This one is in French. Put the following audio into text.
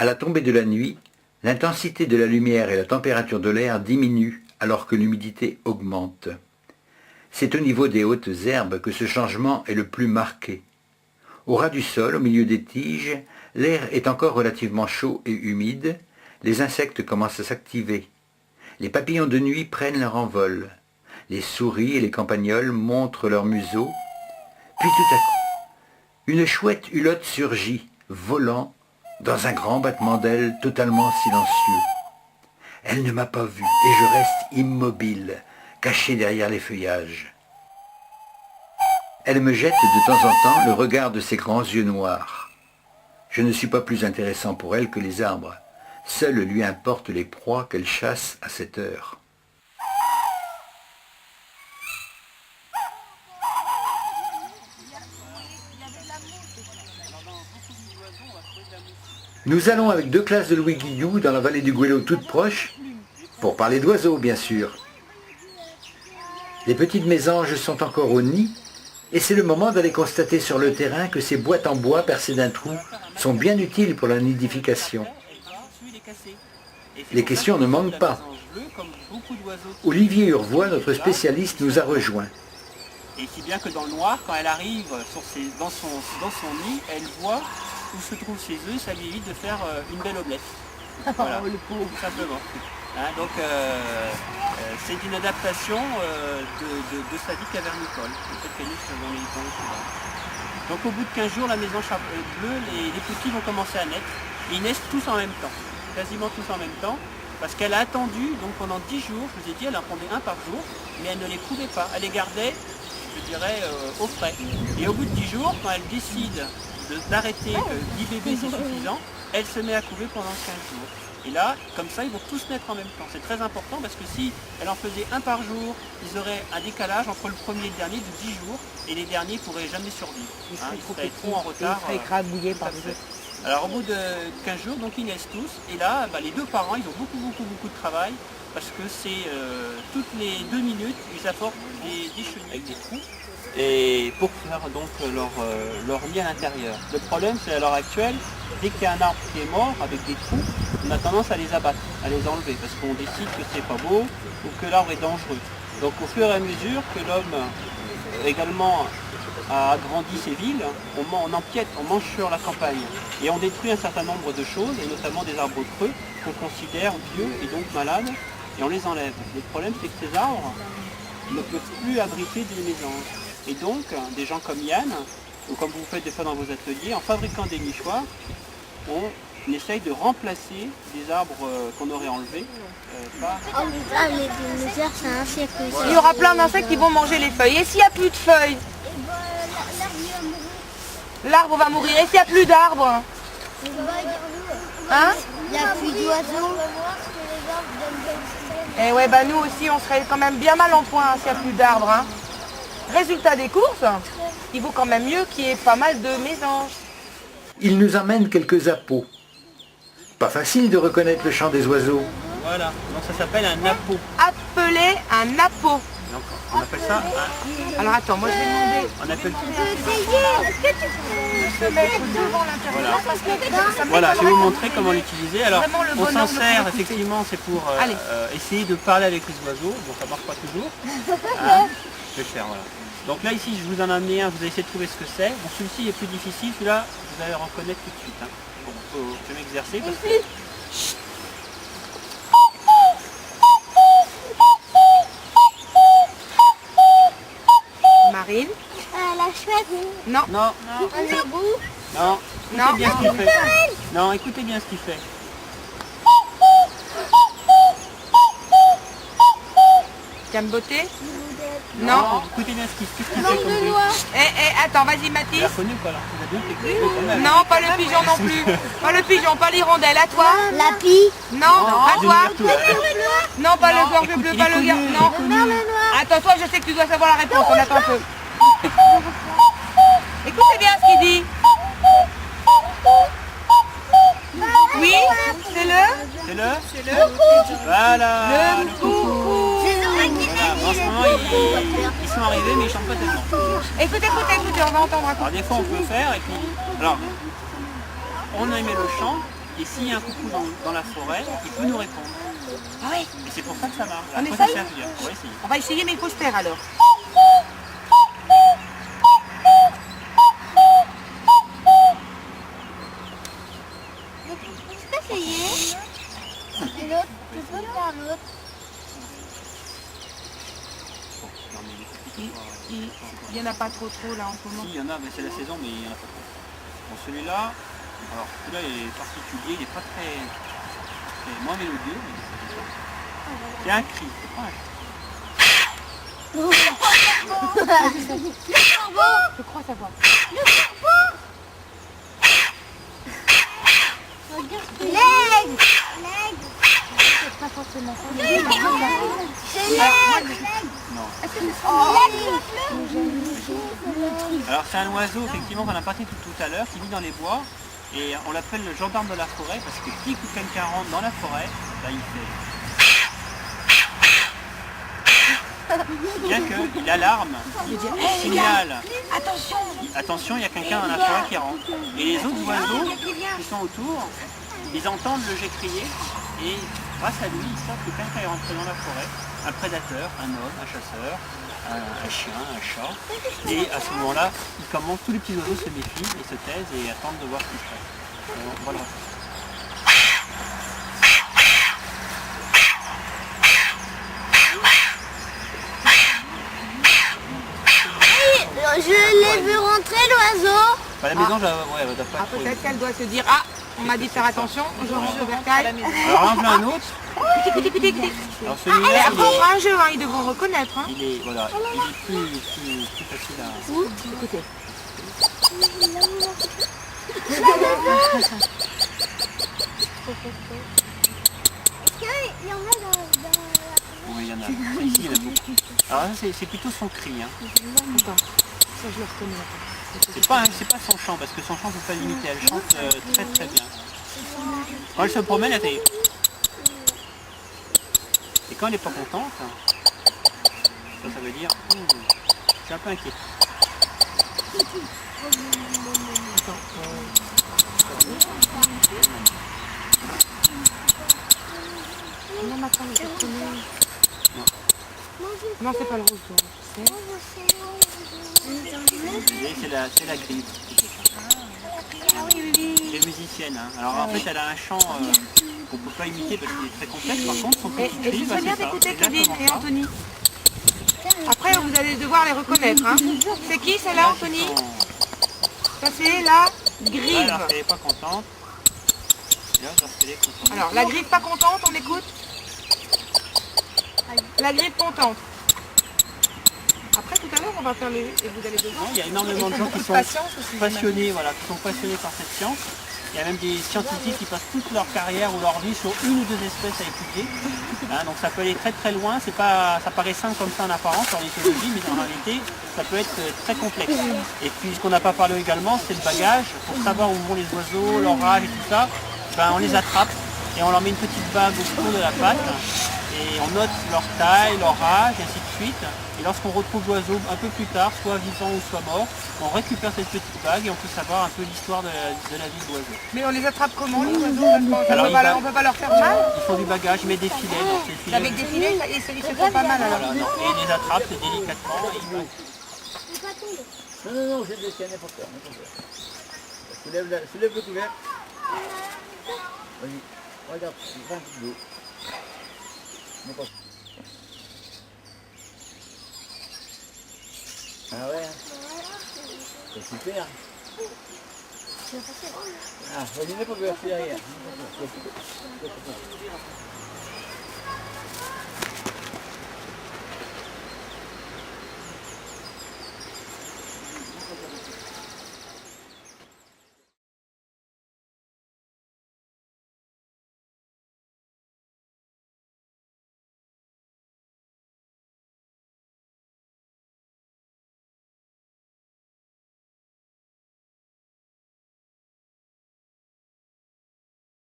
À la tombée de la nuit, l'intensité de la lumière et la température de l'air diminuent alors que l'humidité augmente. C'est au niveau des hautes herbes que ce changement est le plus marqué. Au ras du sol, au milieu des tiges, l'air est encore relativement chaud et humide, les insectes commencent à s'activer. Les papillons de nuit prennent leur envol. Les souris et les campagnols montrent leur museau. Puis tout à coup, une chouette hulotte surgit, volant, dans un grand battement d'ailes totalement silencieux. Elle ne m'a pas vu et je reste immobile, caché derrière les feuillages. Elle me jette de temps en temps le regard de ses grands yeux noirs. Je ne suis pas plus intéressant pour elle que les arbres. Seul lui importent les proies qu'elle chasse à cette heure. Nous allons avec 2 classes de Louis Guillou dans la vallée du Gouello toute proche, pour parler d'oiseaux bien sûr. Les petites mésanges sont encore au nid, et c'est le moment d'aller constater sur le terrain que ces boîtes en bois percées d'un trou sont bien utiles pour la nidification. Les questions ne manquent pas. Olivier Urvois, notre spécialiste, nous a rejoints. Et si bien que dans le noir, quand elle arrive dans son nid, elle voit où se trouvent ses œufs, ça lui évite de faire une belle omelette. Voilà, tout simplement. Hein, donc c'est une adaptation de sa vie cavernicole. Donc au bout de 15 jours, la mésange bleue, les petits vont commencer à naître. Et ils naissent tous en même temps, quasiment tous en même temps, parce qu'elle a attendu donc pendant 10 jours, je vous ai dit, elle en pondait un par jour, mais elle ne les couvait pas, elle les gardait, je dirais, au frais. Et au bout de 10 jours, quand elle décide d'arrêter 10 bébés c'est suffisant, elle se met à couver pendant 15 jours. Et là, comme ça, ils vont tous naître en même temps. C'est très important parce que si elle en faisait un par jour, ils auraient un décalage entre le premier et le dernier de 10 jours, et les derniers ne pourraient jamais survivre. Ils seraient trop en retard. Ils seraient écrabouillés par les autres. Alors au bout de 15 jours, donc ils naissent tous, et là, les 2 parents, ils ont beaucoup de travail, parce que c'est toutes les 2 minutes, ils apportent des chenilles avec des trous, et pour faire donc leur nid à l'intérieur. Le problème, c'est à l'heure actuelle, dès qu'il y a un arbre qui est mort avec des trous, on a tendance à les abattre, à les enlever, parce qu'on décide que c'est pas beau, ou que l'arbre est dangereux. Donc au fur et à mesure que l'homme également a agrandi ces villes, on empiète, on mange sur la campagne. Et on détruit un certain nombre de choses, et notamment des arbres creux, qu'on considère vieux et donc malades, et on les enlève. Le problème, c'est que ces arbres ne peuvent plus abriter des mésanges. Et donc, des gens comme Yann, ou comme vous faites des fois dans vos ateliers, en fabriquant des nichoirs, on essaye de remplacer des arbres qu'on aurait enlevés par... mais des mésanges, c'est un siècle. Il y aura plein d'insectes qui vont manger les feuilles. Et s'il n'y a plus de feuilles, l'arbre va mourir. Et s'il n'y a plus d'arbres, hein? Il n'y a plus d'oiseaux. Et ouais, nous aussi, on serait quand même bien mal en point hein, s'il n'y a plus d'arbres. Hein. Résultat des courses, il vaut quand même mieux qu'il y ait pas mal de mésanges. Il nous emmène quelques appos. Pas facile de reconnaître le chant des oiseaux. Voilà, donc ça s'appelle un appôt. Appeler un appôt. Donc on appelle ça un... Alors attends, moi je vais demander. On appelle... Se mettre devant l'intérieur parce que ça Voilà, je vais vous montrer comment l'utiliser. Alors, Vraiment, le on bonheur s'en de sert profiter. effectivement, c'est pour Allez. essayer de parler avec les oiseaux. Bon, ça marche pas toujours. Hein, je vais le faire, voilà. Donc là, ici, je vous en ai amené un, vous allez essayer de trouver ce que c'est. Bon, celui-ci est plus difficile, celui-là, vous allez reconnaître tout de suite. Hein. Bon, je vais m'exercer parce que... Marine. La chouette. Non. Non, Un hibou. non, Non. écoutez bien ce qu'il fait. Non, écoutez bien ce qu'il fait. Camboté. Non. Écoutez bien ce qu'il fait comme bruit. Attends, vas-y Vous Mathis. l'avez reconnu ou pas là? Vous avez vu quelque chose quand même? Non, pas le pigeon non plus. Pas le pigeon, pas l'hirondelle. À toi. La pie. Non, à toi. Tout, hein. Non, pas le gorge Écoute, bleu, il pas est le connu, garde. il est Non. connu. Attends, toi, je sais que tu dois savoir la réponse. On attend un peu. Écoutez bien ce qu'il dit. Oui, c'est le. C'est le Voilà, le coucou. Voilà, en ce moment, ils sont arrivés, mais ils chantent pas tellement. Écoutez, on va entendre un coup. Alors des fois, on peut faire, et puis... Alors, on a aimé le chant, Et s'il y a un coucou dans la forêt, il peut nous répondre. Ah oui, Et c'est pour ça que ça marche. On Après, essaye ça sert bien. On va essayer. on va essayer, mais il faut se taire alors. Tu peux essayer? Et l'autre, tu peux faire l'autre. Il n'y en a pas trop là en ce moment. Si, il y en a, mais c'est la saison, mais il n'y en a pas trop. Bon, celui-là, alors celui-là est particulier, il n'est pas très moins mélodieux, mais il y a un cri, c'est pas un cri. Je crois savoir. L'aigle! C'est pas forcément ça. C'est l'aigle! Non. L'aigle! Alors c'est un oiseau effectivement qu'on a parlé tout à l'heure, qui vit dans les bois, et on l'appelle le gendarme de la forêt, parce que dès que quelqu'un rentre dans la forêt, là il fait... Bien qu'il alarme, il signale, attention, il y a quelqu'un dans la forêt qui rentre. Et les autres oiseaux qui sont autour, ils entendent le jet crier, et grâce à lui, ils savent que quelqu'un est rentré dans la forêt, un prédateur, un homme, un chasseur, un chien, un chat. Et à ce moment-là, tous les petits oiseaux se méfient et se taisent et attendent de voir ce qui se passe. On va le refaire. Je l'ai vu rentrer l'oiseau. Bah, la maison, ouais, elle doit pas Ah, être... peut-être qu'elle doit se dire, ah, on m'a dit de faire attention, je range au bercail. Alors là, on a un autre. Écoutez. Alors celui-là, Après, on fera un jeu, hein, ils devront reconnaître. Hein. il est plus facile à... Écoutez. Est-ce qu'il y en a dans... Oui, il y en a. Ici, il y en a beaucoup. Alors là, c'est plutôt son cri. Hein. Attends, ça je le reconnais. C'est pas son chant, parce que son chant, ne peut pas l'imiter. Elle chante très très bien. Quand elle se promène, elle fait... Et quand elle n'est pas contente, ça veut dire... je suis un peu inquiet. Non, ma femme, je reconnais. Non, c'est pas le rouge, tu sais. C'est la grille. Elle est musicienne. Hein. Alors en fait, elle a un chant qu'on ne peut pas imiter parce qu'il est très complexe. Par contre, son Et petit je cri, serais bien c'est ça. d'écouter C'est Kevin exactement et ça. Anthony. Après, vous allez devoir les reconnaître. Hein. C'est qui celle-là, Anthony? Ça, c'est la grive. Là, elle n'est pas contente. Et là, lorsqu'elle est contente. Alors, la grive pas contente, on écoute. La grive contente. Après, tout à l'heure, on va faire les... Et vous allez devoir... Il y a énormément de gens qui sont passionnés, par cette science. Il y a même des scientifiques qui passent toute leur carrière ou leur vie sur une ou deux espèces à étudier. Hein, donc ça peut aller très très loin. Ça paraît simple comme ça en apparence, en éthologie, mais en réalité, ça peut être très complexe. Et puis ce qu'on n'a pas parlé également, c'est le bagage. Pour savoir où vont les oiseaux, leur âge et tout ça, on les attrape et on leur met une petite bague au fond de la patte. Et on note leur taille, leur âge, et ainsi de suite. Et lorsqu'on retrouve l'oiseau un peu plus tard, soit vivant ou soit mort, on récupère cette petite bague et on peut savoir un peu l'histoire de la vie de l'oiseau. Mais on les attrape comment, les oiseaux? Alors, On peut pas leur faire mal? Ils font du bagage, ils mettent des filets dans ces filets. Avec des filets, ils se font pas mal alors. Voilà, non. Et ils les attrapent délicatement. Et ils... Non, j'ai des n'importe quoi. Soulève le couvercle. Vas-y, regarde, il va un petit peu. Ah ouais, c'est super. Ah, vas-y, n'importe quoi, c'est derrière.